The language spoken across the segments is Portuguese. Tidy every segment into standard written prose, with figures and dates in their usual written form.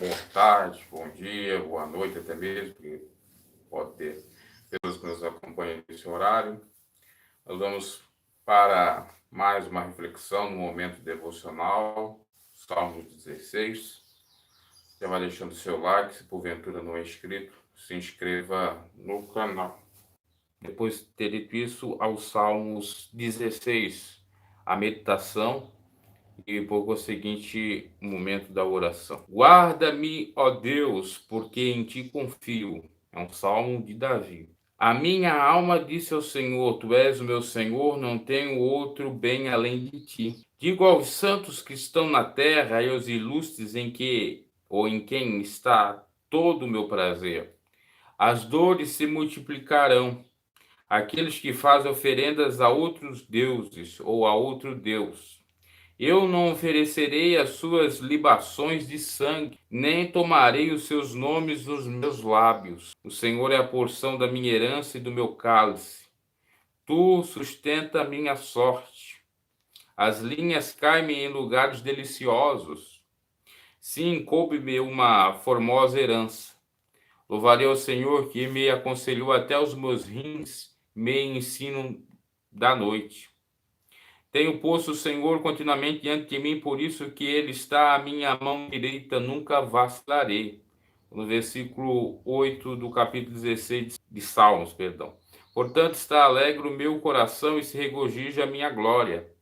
boa tarde, bom dia, boa noite até mesmo, porque pode ter pessoas que nos acompanham nesse horário. Nós vamos para mais uma reflexão no momento devocional, Salmos 16. Já vai deixando o seu like, se porventura não é inscrito, se inscreva no canal. Depois de ter dito isso, aos Salmos 16, a meditação e por conseguinte o momento da oração. Guarda-me, ó Deus, porque em ti confio. É um salmo de Davi. A minha alma disse ao Senhor: Tu és o meu Senhor, não tenho outro bem além de ti. Digo aos santos que estão na terra e aos ilustres em quem está todo o meu prazer. As dores se multiplicarão. Aqueles que fazem oferendas a outros deuses ou a outro Deus. Eu não oferecerei as suas libações de sangue, nem tomarei os seus nomes nos meus lábios. O Senhor é a porção da minha herança e do meu cálice. Tu sustenta a minha sorte. As linhas caem-me em lugares deliciosos. Sim, coube-me uma formosa herança. Louvarei ao Senhor que me aconselhou até os meus rins, me ensino da noite. Tenho posto o Senhor continuamente diante de mim, por isso que Ele está à minha mão direita, nunca vacilarei. No versículo 8 do capítulo 16 de Salmos, perdão. Portanto, está alegre o meu coração e se regozija a minha glória.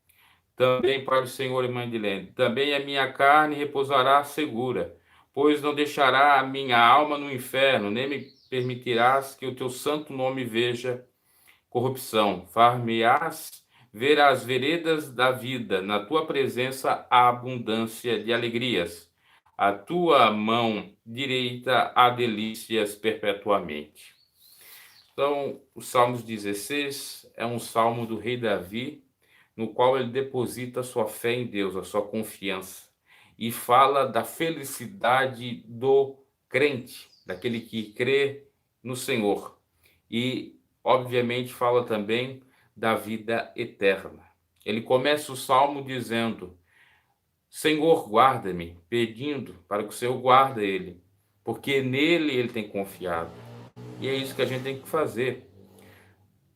Também para o Senhor Emmanuel. Também a minha carne repousará segura, pois não deixará a minha alma no inferno, nem me permitirás que o teu santo nome veja corrupção. Far-me-ás ver as veredas da vida, na tua presença há abundância de alegrias. A tua mão direita há delícias perpetuamente. Então, o Salmos 16 é um salmo do rei Davi, no qual ele deposita a sua fé em Deus, a sua confiança, e fala da felicidade do crente, daquele que crê no Senhor. E, obviamente, fala também da vida eterna. Ele começa o salmo dizendo: Senhor, guarda-me, pedindo para que o Senhor guarde ele, porque nele ele tem confiado. E é isso que a gente tem que fazer.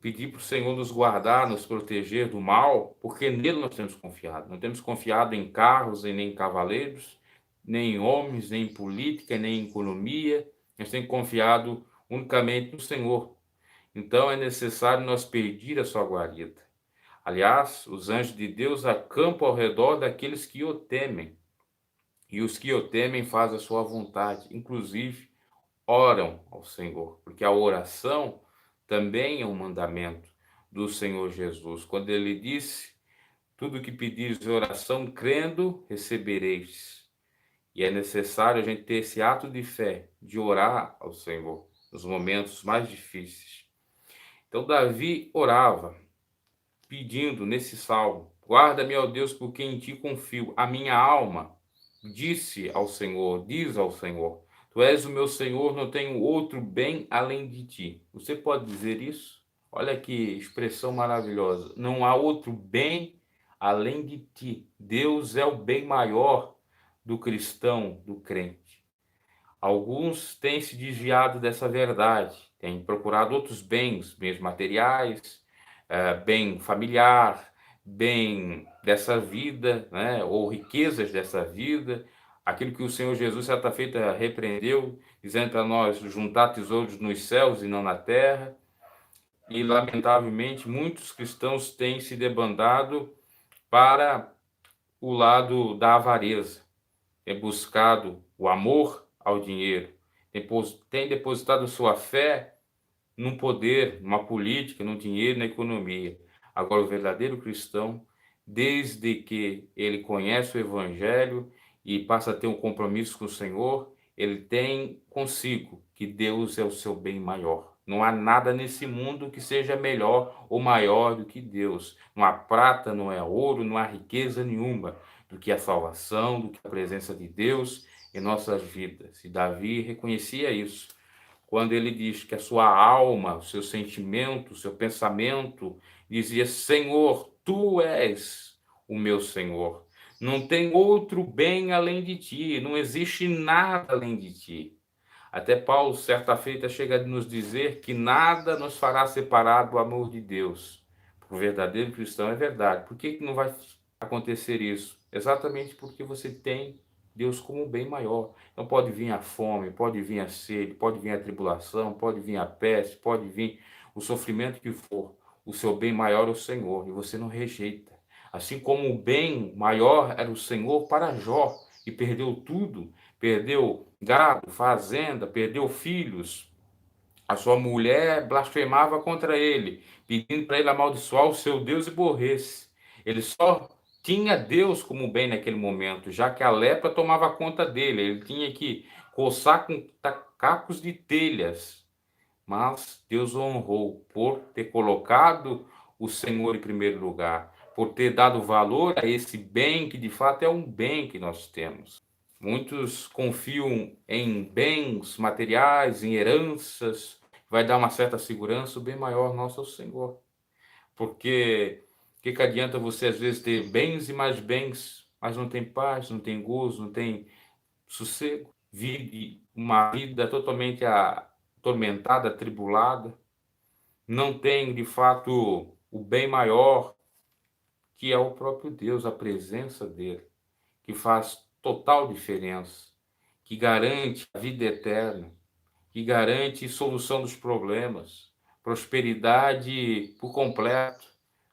Pedir para o Senhor nos guardar, nos proteger do mal, porque nele nós temos confiado. Não temos confiado em carros e nem em cavaleiros, nem em homens, nem em política, nem em economia. Nós temos confiado unicamente no Senhor. Então é necessário nós pedir a sua guarida. Aliás, os anjos de Deus acampam ao redor daqueles que o temem. E os que o temem fazem a sua vontade. Inclusive, oram ao Senhor. Porque a oração também é um mandamento do Senhor Jesus. Quando ele disse: tudo que pedires em oração, crendo, recebereis. E é necessário a gente ter esse ato de fé, de orar ao Senhor nos momentos mais difíceis. Então Davi orava, pedindo nesse salmo: guarda-me, ó Deus, porque em ti confio. A minha alma disse ao Senhor, diz ao Senhor: Tu és o meu Senhor, não tenho outro bem além de ti. Você pode dizer isso? Olha que expressão maravilhosa. Não há outro bem além de ti. Deus é o bem maior do cristão, do crente. Alguns têm se desviado dessa verdade, têm procurado outros bens, bens materiais, bem familiar, bem dessa vida, né? Ou riquezas dessa vida, aquilo que o Senhor Jesus, certa feita, repreendeu, dizendo para nós: juntar tesouros nos céus e não na terra. E, lamentavelmente, muitos cristãos têm se debandado para o lado da avareza, têm buscado o amor ao dinheiro, têm depositado sua fé num poder, numa política, no dinheiro, na economia. Agora, o verdadeiro cristão, desde que ele conhece o Evangelho e passa a ter um compromisso com o Senhor, ele tem consigo que Deus é o seu bem maior. Não há nada nesse mundo que seja melhor ou maior do que Deus. Não há prata, não há ouro, não há riqueza nenhuma do que a salvação, do que a presença de Deus em nossas vidas. E Davi reconhecia isso quando ele diz que a sua alma, o seu sentimento, o seu pensamento dizia: Senhor, tu és o meu Senhor. Não tem outro bem além de ti, não existe nada além de ti. Até Paulo, certa feita, chega a nos dizer que nada nos fará separar do amor de Deus. O verdadeiro cristão é verdade. Por que não vai acontecer isso? Exatamente porque você tem Deus como um bem maior. Então pode vir a fome, pode vir a sede, pode vir a tribulação, pode vir a peste, pode vir o sofrimento que for. O seu bem maior é o Senhor e você não rejeita. Assim como o bem maior era o Senhor para Jó, que perdeu tudo, perdeu gado, fazenda, perdeu filhos. A sua mulher blasfemava contra ele, pedindo para ele amaldiçoar o seu Deus e morresse. Ele só tinha Deus como bem naquele momento, já que a lepra tomava conta dele. Ele tinha que coçar com cacos de telhas. Mas Deus o honrou por ter colocado o Senhor em primeiro lugar, por ter dado valor a esse bem que de fato é um bem que nós temos. Muitos confiam em bens materiais, em heranças, vai dar uma certa segurança, o bem maior nosso é o Senhor. Porque o que adianta você às vezes ter bens e mais bens, mas não tem paz, não tem gozo, não tem sossego, vive uma vida totalmente atormentada, atribulada, não tem de fato o bem maior, que é o próprio Deus, a presença dele, que faz total diferença, que garante a vida eterna, que garante solução dos problemas, prosperidade por completo,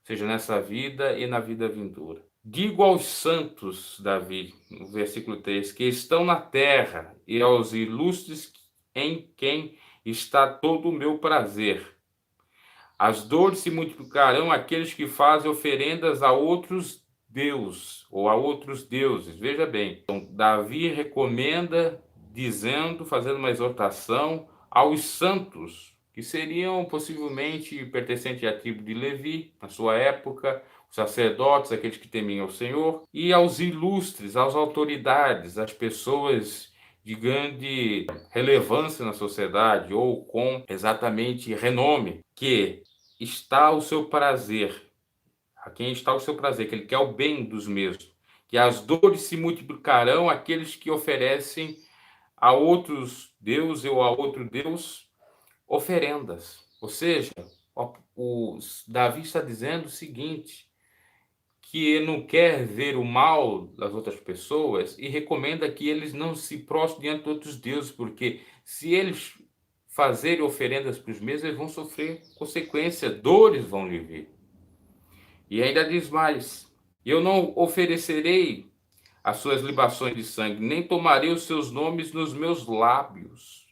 seja nessa vida e na vida vindoura. Digo aos santos, Davi, no versículo 3, que estão na terra, e aos ilustres em quem está todo o meu prazer. As dores se multiplicarão àqueles que fazem oferendas a outros deuses, ou a outros deuses. Veja bem, então, Davi recomenda, dizendo, fazendo uma exortação aos santos, que seriam possivelmente pertencentes à tribo de Levi, na sua época, os sacerdotes, aqueles que temiam o Senhor, e aos ilustres, às autoridades, às pessoas de grande relevância na sociedade ou com exatamente renome, que está o seu prazer, a quem está o seu prazer, que ele quer o bem dos mesmos, que as dores se multiplicarão àqueles que oferecem a outros deuses ou a outro Deus oferendas. Ou seja, o Davi está dizendo o seguinte, que ele não quer ver o mal das outras pessoas e recomenda que eles não se prostrem diante de outros deuses, porque se eles fazerem oferendas para os mesmos, eles vão sofrer consequências, dores vão lhe vir. E ainda diz mais: eu não oferecerei as suas libações de sangue, nem tomarei os seus nomes nos meus lábios.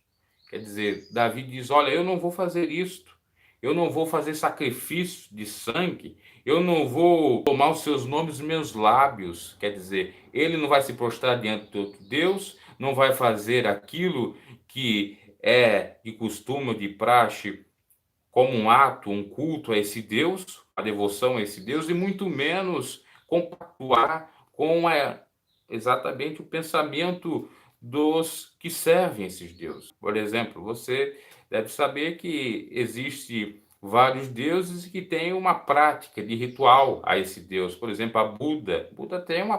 Quer dizer, Davi diz: olha, eu não vou fazer isto, eu não vou fazer sacrifício de sangue, eu não vou tomar os seus nomes nos meus lábios. Quer dizer, ele não vai se prostrar diante de outro Deus, não vai fazer aquilo que é de costume, de praxe, como um ato, um culto a esse Deus, a devoção a esse Deus, e muito menos compactuar com exatamente o pensamento dos que servem esses deuses. Por exemplo, você deve saber que existe vários deuses que têm uma prática de ritual a esse Deus. Por exemplo, a Buda. Buda tem uma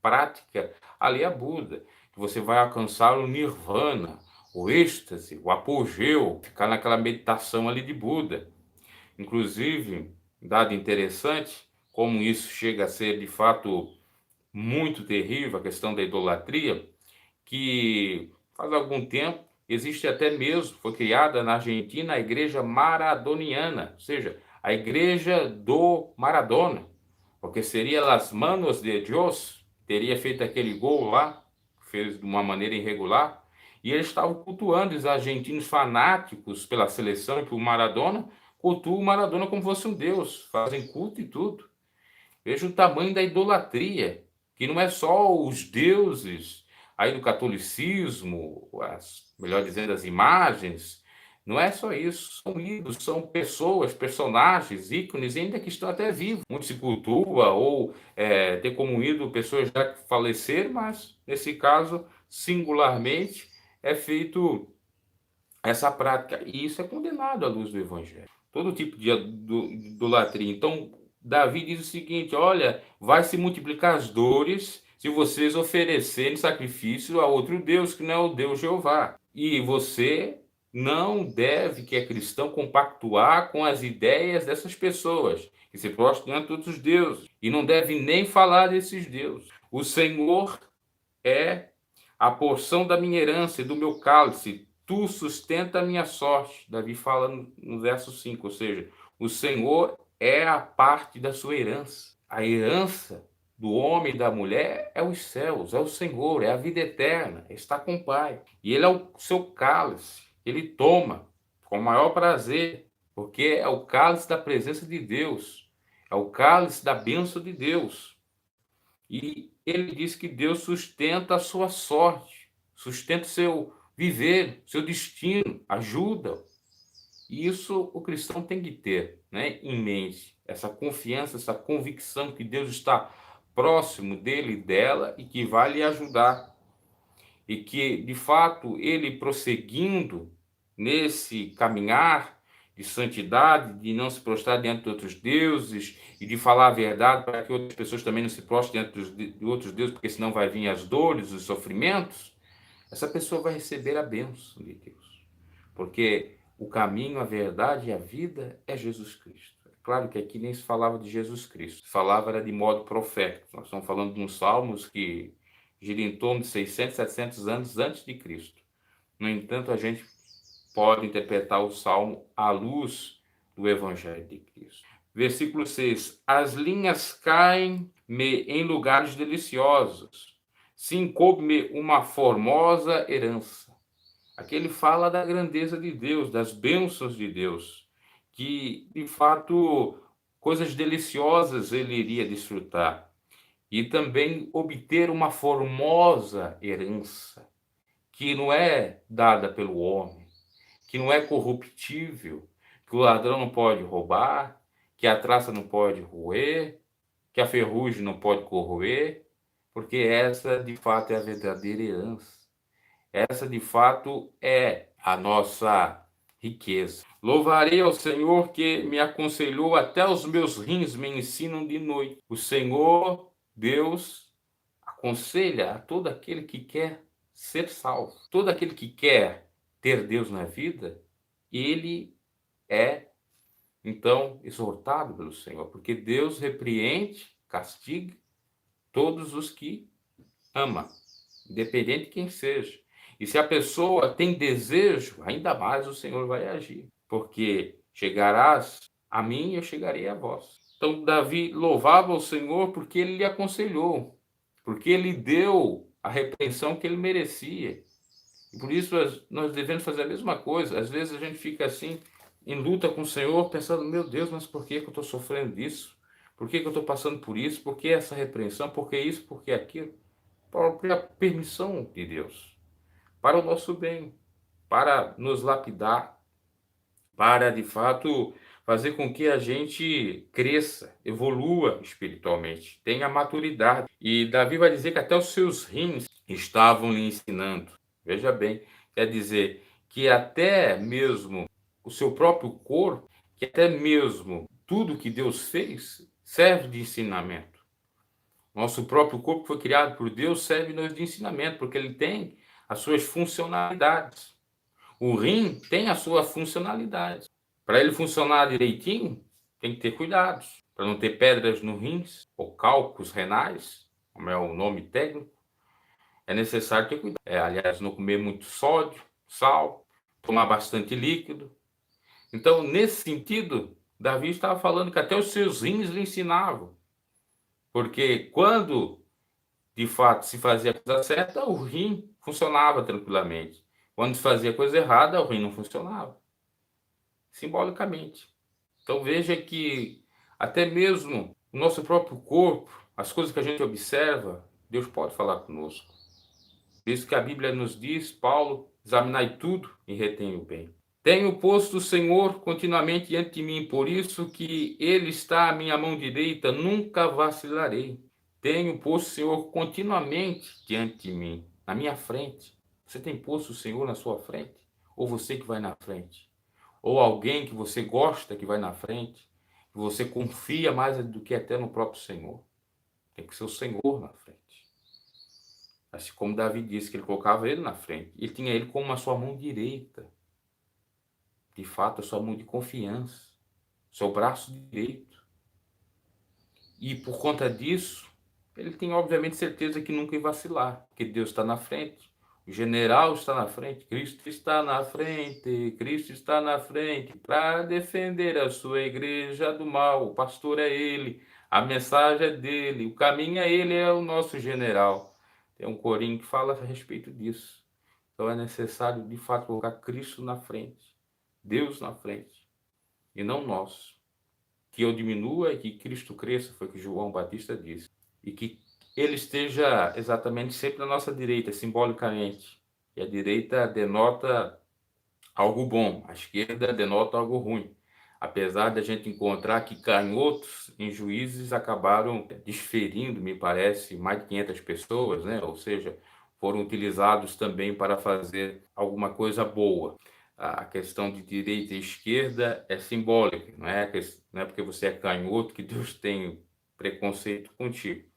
prática ali a Buda, que você vai alcançar o nirvana, o êxtase, o apogeu, ficar naquela meditação ali de Buda. Inclusive, dado interessante, como isso chega a ser de fato muito terrível, a questão da idolatria, que faz algum tempo existe até mesmo, foi criada na Argentina a igreja maradoniana, ou seja, a igreja do Maradona, porque seria Las Manos de Dios, teria feito aquele gol lá, fez de uma maneira irregular, e eles estavam cultuando, os argentinos fanáticos pela seleção e por Maradona, cultuam o Maradona como fosse um deus, fazem culto e tudo. Veja o tamanho da idolatria, que não é só os deuses aí do catolicismo, melhor dizendo, as imagens, não é só isso, são ídolos, são pessoas, personagens, ícones, ainda que estão até vivos. Muito se cultua ou tem como ídolo pessoas já que faleceram, mas nesse caso, singularmente, é feito essa prática. E isso é condenado à luz do Evangelho. Todo tipo de idolatria. Então, Davi diz o seguinte: olha, vai se multiplicar as dores se vocês oferecerem sacrifício a outro Deus que não é o Deus Jeová. E você não deve, que é cristão, compactuar com as ideias dessas pessoas que se prostram diante de outros deuses. E não deve nem falar desses deuses. O Senhor é a porção da minha herança e do meu cálice. Tu sustenta a minha sorte. Davi fala no verso 5, ou seja, o Senhor é a parte da sua herança. A herança do homem e da mulher é os céus, é o Senhor, é a vida eterna, está com o Pai. E ele é o seu cálice, ele toma com o maior prazer, porque é o cálice da presença de Deus, é o cálice da bênção de Deus. E ele diz que Deus sustenta a sua sorte, sustenta o seu viver, seu destino, ajuda. E isso o cristão tem que ter, né, em mente, essa confiança, essa convicção que Deus está próximo dele e dela e que vai lhe ajudar. E que, de fato, ele prosseguindo nesse caminhar de santidade, de não se prostrar diante de outros deuses e de falar a verdade para que outras pessoas também não se prostrem diante de outros deuses, porque senão vai vir as dores, os sofrimentos, essa pessoa vai receber a bênção de Deus. Porque o caminho, a verdade e a vida é Jesus Cristo. É claro que aqui nem se falava de Jesus Cristo, se falava era de modo profético. Nós estamos falando de uns salmos que giram em torno de 600, 700 anos antes de Cristo. No entanto, a gente pode interpretar o salmo à luz do Evangelho de Cristo. Versículo 6. As linhas caem-me em lugares deliciosos, sim, coube-me uma formosa herança. Aqui ele fala da grandeza de Deus, das bênçãos de Deus, que, de fato, coisas deliciosas ele iria desfrutar. E também obter uma formosa herança, que não é dada pelo homem, que não é corruptível, que o ladrão não pode roubar, que a traça não pode roer, que a ferrugem não pode corroer, porque essa, de fato, é a verdadeira herança. Essa, de fato, é a nossa riqueza. Louvarei ao Senhor que me aconselhou, até os meus rins me ensinam de noite. O Senhor, Deus, aconselha a todo aquele que quer ser salvo. Todo aquele que quer ter Deus na vida, ele é, então, exortado pelo Senhor, porque Deus repreende, castiga todos os que ama, independente de quem seja. E se a pessoa tem desejo, ainda mais o Senhor vai agir, porque chegarás a mim e eu chegarei a vós. Então Davi louvava o Senhor porque ele lhe aconselhou, porque ele deu a repreensão que ele merecia. E por isso nós devemos fazer a mesma coisa. Às vezes a gente fica assim, em luta com o Senhor, pensando, meu Deus, mas por que eu estou sofrendo disso? Por que eu estou passando por isso? Por que essa repreensão? Por que isso? Por que aquilo? Própria permissão de Deus, para o nosso bem, para nos lapidar, para de fato fazer com que a gente cresça, evolua espiritualmente, tenha maturidade. E Davi vai dizer que até os seus rins estavam lhe ensinando. Veja bem, quer dizer que até mesmo o seu próprio corpo, que até mesmo tudo que Deus fez, serve de ensinamento. Nosso próprio corpo foi criado por Deus, serve-nos de ensinamento, porque ele tem as suas funcionalidades. O rim tem a sua funcionalidade. Para ele funcionar direitinho, tem que ter cuidados, para não ter pedras no rins, ou cálculos renais, como é o nome técnico, é necessário ter cuidado. Aliás, não comer muito sódio, sal, tomar bastante líquido. Então, nesse sentido, Davi estava falando que até os seus rins lhe ensinavam. Porque quando de fato se fazia a coisa certa, o rim funcionava tranquilamente. Quando se fazia a coisa errada, o rim não funcionava. Simbolicamente. Então veja que até mesmo o nosso próprio corpo, as coisas que a gente observa, Deus pode falar conosco. Isso que a Bíblia nos diz, Paulo, examinai tudo e retém o bem. Tenho posto o Senhor continuamente diante de mim, por isso que Ele está à minha mão direita, nunca vacilarei. Tenho posto o Senhor continuamente diante de mim, na minha frente. Você tem posto o Senhor na sua frente? Ou você que vai na frente? Ou alguém que você gosta que vai na frente? Você confia mais do que até no próprio Senhor. Tem que ser o Senhor na frente. Assim como Davi disse que ele colocava ele na frente. Ele tinha ele como a sua mão direita. De fato, a sua mão de confiança. Seu braço direito. E por conta disso, ele tem obviamente certeza que nunca ia vacilar. Porque Deus está na frente. O general está na frente. Cristo está na frente. Cristo está na frente para defender a sua igreja do mal. O pastor é ele. A mensagem é dele. O caminho é ele, é o nosso general. Tem um corinho que fala a respeito disso. Então é necessário, de fato, colocar Cristo na frente, Deus na frente, e não nós. Que eu diminua e que Cristo cresça, foi o que João Batista disse. E que ele esteja exatamente sempre na nossa direita, simbolicamente. E a direita denota algo bom, a esquerda denota algo ruim. Apesar da gente encontrar que canhotos em juízes acabaram desferindo, me parece, mais de 500 pessoas, né? Ou seja, foram utilizados também para fazer alguma coisa boa. A questão de direita e esquerda é simbólica, não é porque você é canhoto que Deus tem preconceito contigo.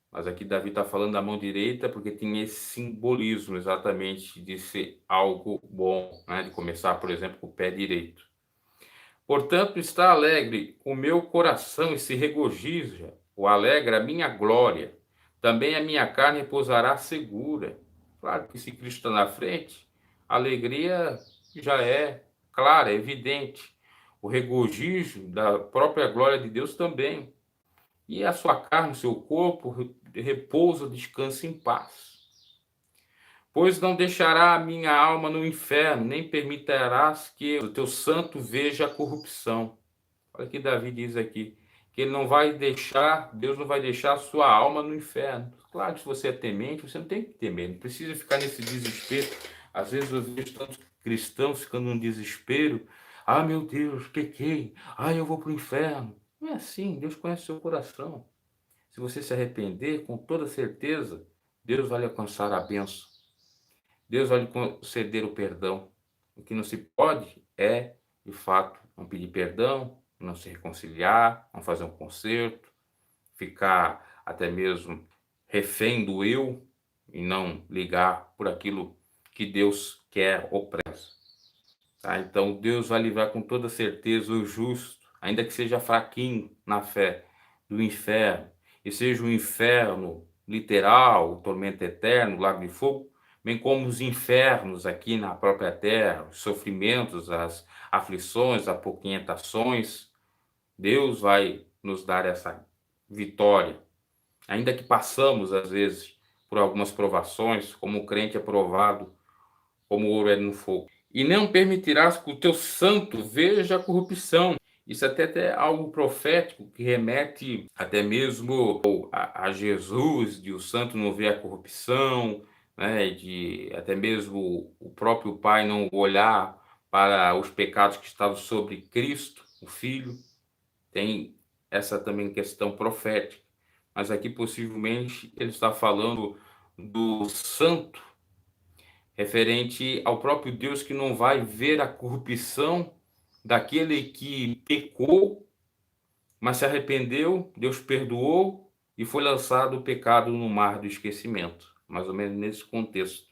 Mas aqui Davi está falando da mão direita porque tem esse simbolismo exatamente de ser algo bom, né? De começar, por exemplo, com o pé direito. Portanto, está alegre o meu coração e se regozija, o alegra a minha glória. Também a minha carne repousará segura. Claro que se Cristo está na frente, a alegria já é clara, é evidente. O regozijo da própria glória de Deus também. E a sua carne, o seu corpo, repousa, descansa em paz. Pois não deixará a minha alma no inferno, nem permitirás que o teu santo veja a corrupção. Olha o que Davi diz aqui, que ele não vai deixar, Deus não vai deixar a sua alma no inferno. Claro que se você é temente, você não tem que temer, não precisa ficar nesse desespero. Às vezes eu vejo tantos cristãos ficando num desespero. Ah, meu Deus, pequei. Ah, eu vou para o inferno. Não é assim, Deus conhece o seu coração. Se você se arrepender, com toda certeza, Deus vai lhe alcançar a bênção. Deus vai lhe conceder o perdão. O que não se pode é, de fato, não pedir perdão, não se reconciliar, não fazer um conserto, ficar até mesmo refém do eu e não ligar por aquilo que Deus quer ou preza. Tá? Então, Deus vai livrar com toda certeza o justo, ainda que seja fraquinho na fé, do inferno, e seja um inferno literal, o tormento eterno, o lago de fogo, bem como os infernos aqui na própria terra, os sofrimentos, as aflições, as apoquentações. Deus vai nos dar essa vitória, ainda que passamos, às vezes, por algumas provações, como o crente é provado, como o ouro é no fogo. E não permitirás que o teu santo veja a corrupção. Isso até é algo profético que remete até mesmo a Jesus, de o santo não ver a corrupção, né? De até mesmo o próprio Pai não olhar para os pecados que estavam sobre Cristo, o Filho. Tem essa também questão profética. Mas aqui possivelmente ele está falando do santo referente ao próprio Deus que não vai ver a corrupção daquele que pecou, mas se arrependeu, Deus perdoou e foi lançado o pecado no mar do esquecimento. Mais ou menos nesse contexto.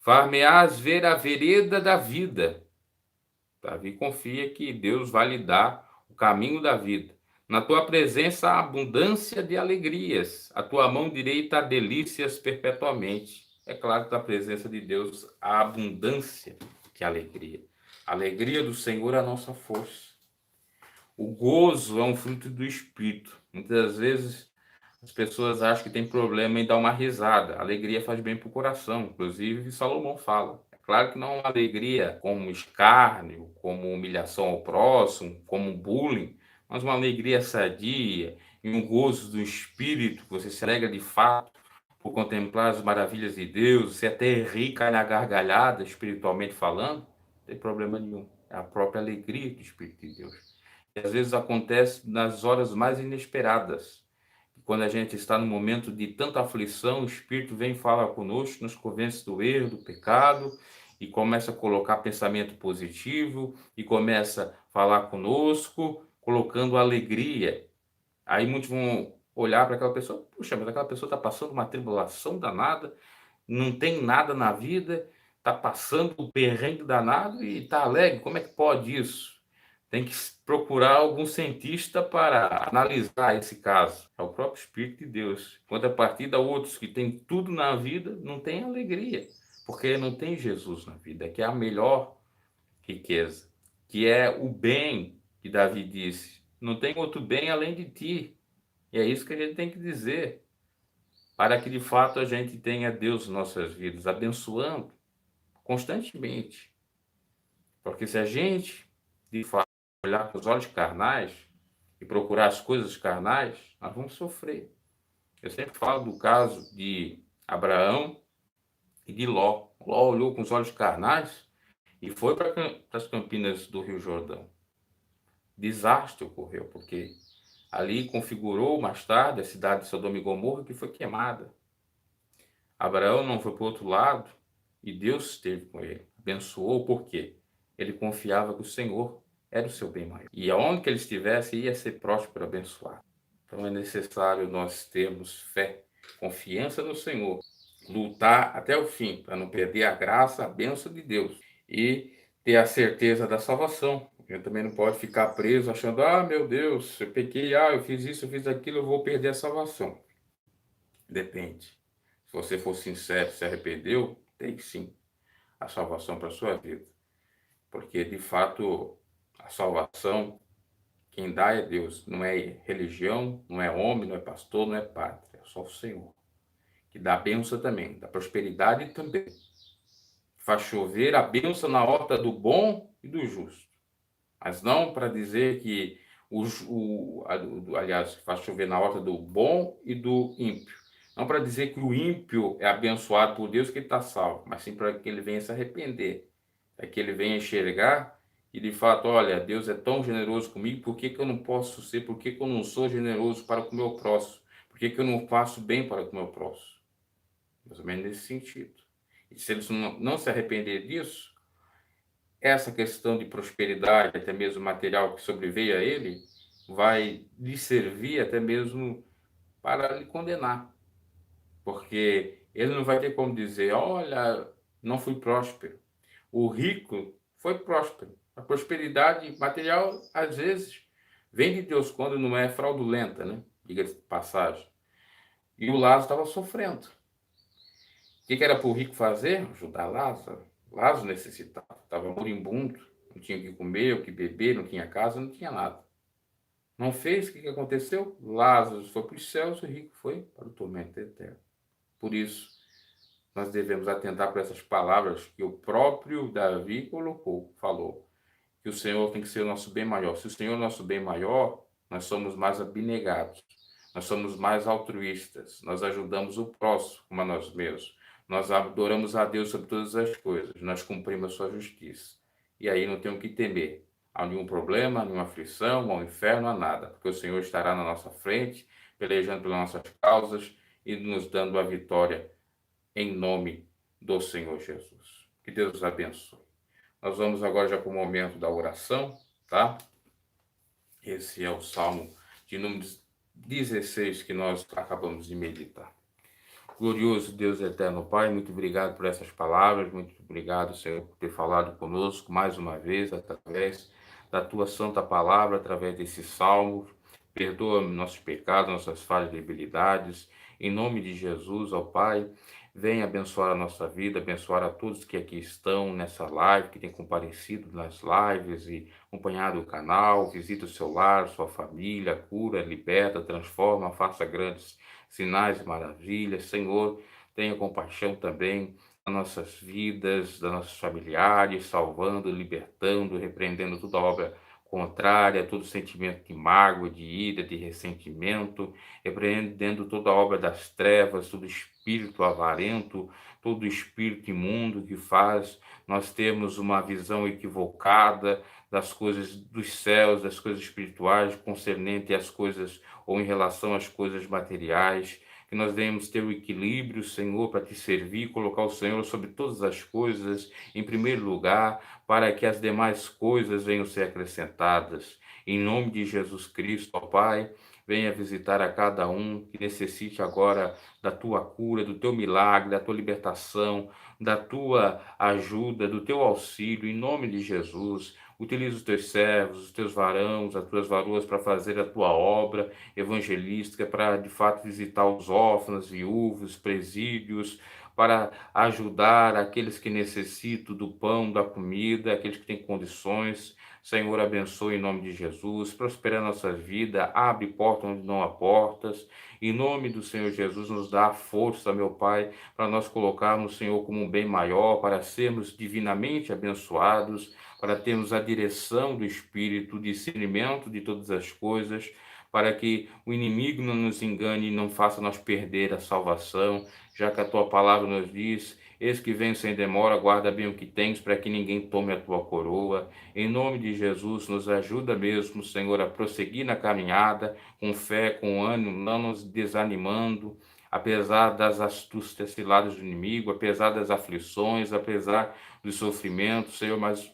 Far-me-ás ver a vereda da vida. Davi confia que Deus vai lhe dar o caminho da vida. Na tua presença há abundância de alegrias, a tua mão direita há delícias perpetuamente. É claro que na presença de Deus há abundância de alegria. A alegria do Senhor é a nossa força. O gozo é um fruto do Espírito. Muitas vezes as pessoas acham que tem problema em dar uma risada. A alegria faz bem para o coração. Inclusive, Salomão fala. É claro que não é uma alegria como escárnio, como humilhação ao próximo, como bullying, mas uma alegria sadia e um gozo do Espírito. Você se alegra de fato por contemplar as maravilhas de Deus. Você até ri, cai na gargalhada, espiritualmente falando. Não tem problema nenhum. É a própria alegria do Espírito de Deus. E às vezes acontece nas horas mais inesperadas. Quando a gente está no momento de tanta aflição, o Espírito vem falar conosco, nos convence do erro, do pecado, e começa a colocar pensamento positivo, e começa a falar conosco, colocando alegria. Aí muitos vão olhar para aquela pessoa, puxa, mas aquela pessoa está passando uma tribulação danada, não tem nada na vida, está passando um perrengue danado e está alegre. Como é que pode isso? Tem que procurar algum cientista para analisar esse caso. É o próprio Espírito de Deus. Quando a partir outros que têm tudo na vida, não tem alegria, porque não tem Jesus na vida, que é a melhor riqueza, que é o bem que Davi disse. Não tem outro bem além de ti. E é isso que a gente tem que dizer, para que de fato a gente tenha Deus em nossas vidas, abençoando constantemente. Porque se a gente, de fato, olhar com os olhos carnais e procurar as coisas carnais, nós vamos sofrer. Eu sempre falo do caso de Abraão e de Ló. Ló olhou com os olhos carnais e foi para as campinas do Rio Jordão. Desastre ocorreu, porque ali configurou mais tarde a cidade de Sodoma e Gomorra, que foi queimada. Abraão não foi para o outro lado e Deus esteve com ele, abençoou, porque ele confiava que o Senhor era o seu bem maior. E aonde que ele estivesse, ia ser próspero, abençoado. Então é necessário nós termos fé, confiança no Senhor, lutar até o fim, para não perder a graça, a bênção de Deus e ter a certeza da salvação. A gente também não pode ficar preso achando, ah, meu Deus, eu pequei, eu fiz isso, eu fiz aquilo, eu vou perder a salvação. Depende. Se você for sincero, se arrependeu, tem sim a salvação para a sua vida. Porque, de fato, a salvação, quem dá é Deus. Não é religião, não é homem, não é pastor, não é padre. É só o Senhor. Que dá a bênção também, dá prosperidade também. Faz chover a bênção na horta do bom e do justo. Mas não para dizer que, aliás, faz chover na horta do bom e do ímpio. Não para dizer que o ímpio é abençoado por Deus que ele está salvo, mas sim para que ele venha se arrepender, para que ele venha enxergar e de fato, olha, Deus é tão generoso comigo, por que que eu não posso ser, por que que eu não sou generoso para com o meu próximo? Por que que eu não faço bem para com o meu próximo? Mais ou menos nesse sentido. E se eles não se arrepender disso, essa questão de prosperidade, até mesmo material que sobreveio a ele, vai lhe servir até mesmo para lhe condenar. Porque ele não vai ter como dizer, olha, não fui próspero. O rico foi próspero. A prosperidade material, às vezes, vem de Deus quando não é fraudulenta, né? Diga-se de passagem. E o Lázaro estava sofrendo. O que era para o rico fazer? Ajudar Lázaro. Lázaro necessitava, estava moribundo, não tinha o que comer, o que beber, não tinha casa, não tinha nada. Não fez, o que aconteceu? Lázaro foi para os céus, o rico foi para o tormento eterno. Por isso, nós devemos atentar para essas palavras que o próprio Davi falou, que o Senhor tem que ser o nosso bem maior. Se o Senhor é o nosso bem maior, nós somos mais abnegados, nós somos mais altruístas, nós ajudamos o próximo como a nós mesmos. Nós adoramos a Deus sobre todas as coisas, nós cumprimos a sua justiça. E aí não tem o que temer a nenhum problema, a nenhuma aflição, ao inferno, a nada, porque o Senhor estará na nossa frente, pelejando pelas nossas causas e nos dando a vitória em nome do Senhor Jesus. Que Deus os abençoe. Nós vamos agora já para o momento da oração, tá? Esse é o Salmo de número 16 que nós acabamos de meditar. Glorioso Deus eterno Pai, muito obrigado por essas palavras, muito obrigado, Senhor, por ter falado conosco mais uma vez, através da Tua santa palavra, através desse salmo. Perdoa nossos pecados, nossas falhas e debilidades. Em nome de Jesus, ó Pai, venha abençoar a nossa vida, abençoar a todos que aqui estão nessa live, que têm comparecido nas lives e acompanhado o canal. Visita o seu lar, sua família, cura, liberta, transforma, faça grandes sinais e maravilhas. Senhor, tenha compaixão também das nossas vidas, das nossos familiares, salvando, libertando, repreendendo toda obra contrária, todo sentimento de mágoa, de ira, de ressentimento, repreendendo toda obra das trevas, todo espírito avarento, todo espírito imundo que faz nós termos uma visão equivocada das coisas dos céus, das coisas espirituais, concernente às coisas ou em relação às coisas materiais, que nós devemos ter o equilíbrio, Senhor, para te servir, colocar o Senhor sobre todas as coisas, em primeiro lugar, para que as demais coisas venham ser acrescentadas. Em nome de Jesus Cristo, ó Pai, venha visitar a cada um que necessite agora da tua cura, do teu milagre, da tua libertação, da tua ajuda, do teu auxílio, em nome de Jesus. Utiliza os teus servos, os teus varãos, as tuas varoas para fazer a tua obra evangelística, para de fato visitar os órfãos, viúvos, presídios, para ajudar aqueles que necessitam do pão, da comida, aqueles que têm condições. Senhor, abençoe em nome de Jesus, prospera a nossa vida, abre portas onde não há portas. Em nome do Senhor Jesus, nos dá força, meu Pai, para nós colocarmos o Senhor como um bem maior, para sermos divinamente abençoados, para termos a direção do Espírito, o discernimento de todas as coisas, para que o inimigo não nos engane e não faça nós perder a salvação, já que a tua palavra nos diz: eis que venho sem demora, guarda bem o que tens, para que ninguém tome a tua coroa. Em nome de Jesus, nos ajuda mesmo, Senhor, a prosseguir na caminhada, com fé, com ânimo, não nos desanimando, apesar das astúcias ciladas do inimigo, apesar das aflições, apesar dos sofrimentos, Senhor, mas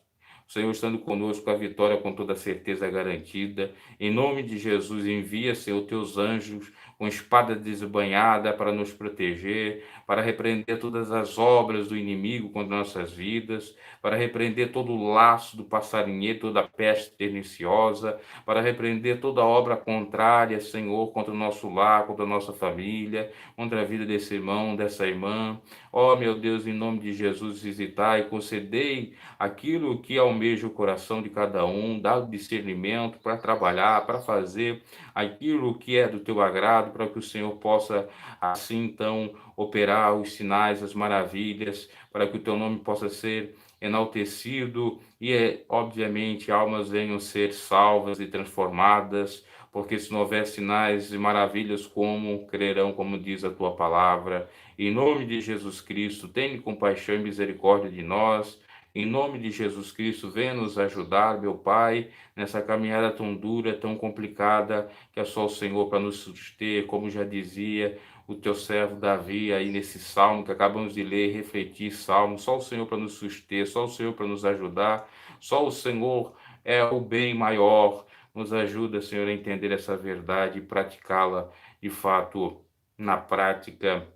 o Senhor estando conosco, a vitória com toda certeza garantida. Em nome de Jesus, envia, Senhor, teus anjos com espada desbanhada para nos proteger, para repreender todas as obras do inimigo contra nossas vidas, para repreender todo o laço do passarinheiro, toda a peste perniciosa, para repreender toda obra contrária, Senhor, contra o nosso lar, contra a nossa família, contra a vida desse irmão, dessa irmã. Ó, meu Deus, em nome de Jesus, visitai e concedei aquilo que almeja o coração de cada um, dá o discernimento para trabalhar, para fazer aquilo que é do teu agrado, para que o Senhor possa, assim, então, operar os sinais, as maravilhas, para que o teu nome possa ser enaltecido e, obviamente, almas venham ser salvas e transformadas, porque se não houver sinais e maravilhas, como crerão, como diz a tua palavra? Em nome de Jesus Cristo, tenha compaixão e misericórdia de nós. Em nome de Jesus Cristo, venha nos ajudar, meu Pai, nessa caminhada tão dura, tão complicada, que é só o Senhor para nos suster, como já dizia o teu servo Davi aí nesse salmo que acabamos de ler, refletir salmo, só o Senhor para nos suster, só o Senhor para nos ajudar, só o Senhor é o bem maior. Nos ajuda, Senhor, a entender essa verdade e praticá-la de fato na prática.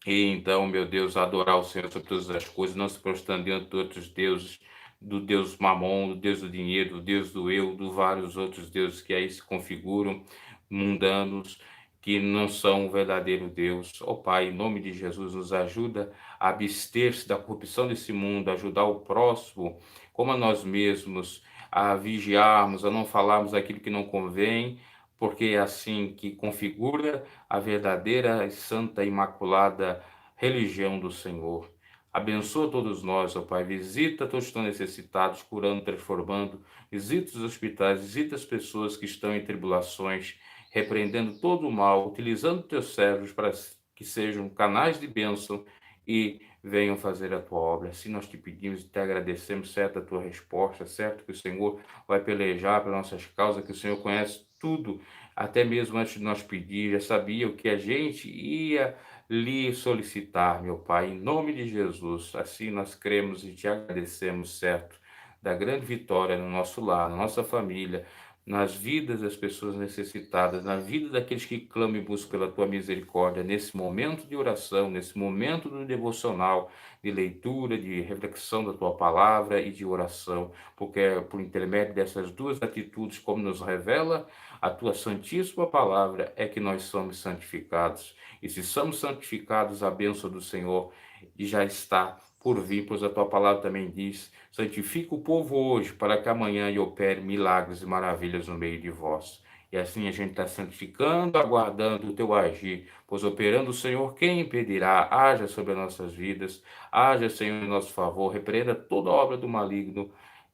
E então, meu Deus, adorar o Senhor sobre todas as coisas, não se prostrando diante de outros deuses, do Deus Mamon, do Deus do dinheiro, do Deus do eu, do vários outros deuses que aí se configuram, mundanos, que não são o verdadeiro Deus. Ó Pai, em nome de Jesus, nos ajuda a abster-se da corrupção desse mundo, ajudar o próximo, como a nós mesmos, a vigiarmos, a não falarmos aquilo que não convém, porque é assim que configura a verdadeira e santa e imaculada religião do Senhor. Abençoa todos nós, ó Pai. Visita todos que estão necessitados, curando, transformando. Visita os hospitais, visita as pessoas que estão em tribulações, repreendendo todo o mal, utilizando teus servos para que sejam canais de bênção e venham fazer a tua obra. Assim nós te pedimos e te agradecemos, certo, a tua resposta, certo que o Senhor vai pelejar pelas nossas causas, que o Senhor conhece tudo, até mesmo antes de nós pedir, já sabia o que a gente ia lhe solicitar, meu Pai, em nome de Jesus. Assim nós cremos e te agradecemos, certo, da grande vitória no nosso lar, na nossa família, nas vidas das pessoas necessitadas, na vida daqueles que clamam e buscam pela tua misericórdia, nesse momento de oração, nesse momento do devocional, de leitura, de reflexão da tua palavra e de oração, porque é por intermédio dessas duas atitudes, como nos revela a tua santíssima palavra, é que nós somos santificados. E se somos santificados, a bênção do Senhor já está por vir, pois a tua palavra também diz: santifica o povo hoje, para que amanhã eu opere milagres e maravilhas no meio de vós. E assim a gente está santificando, aguardando o teu agir, pois operando o Senhor, quem impedirá? Haja sobre as nossas vidas, haja, Senhor, em nosso favor, repreenda toda obra do maligno,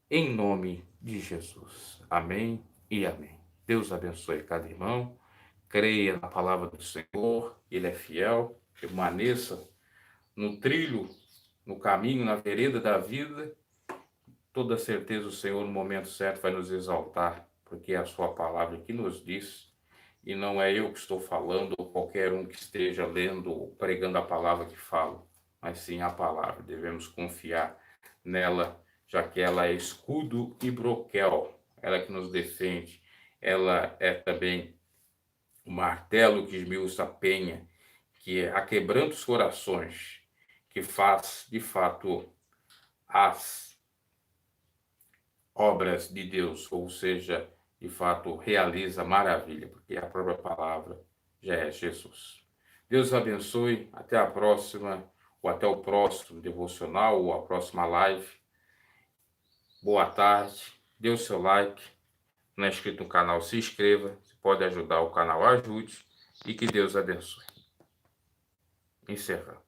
em nome de Jesus. Amém e amém. Deus abençoe cada irmão, creia na palavra do Senhor, Ele é fiel, permaneça no trilho, no caminho, na vereda da vida. Toda certeza o Senhor, no momento certo, vai nos exaltar, porque é a sua palavra que nos diz, e não é eu que estou falando, ou qualquer um que esteja lendo ou pregando a palavra que falo, mas sim a palavra. Devemos confiar nela, já que ela é escudo e broquel. ela que nos defende, ela é também o martelo que esmiuça a penha, que aquebranta os corações, que faz, de fato, as obras de Deus, ou seja, de fato, realiza maravilha, porque a própria palavra já é Jesus. Deus abençoe, até a próxima, ou até o próximo devocional, ou a próxima live. Boa tarde, dê o seu like, não é inscrito no canal, se inscreva, se pode ajudar o canal, ajude, e que Deus abençoe. Encerramos.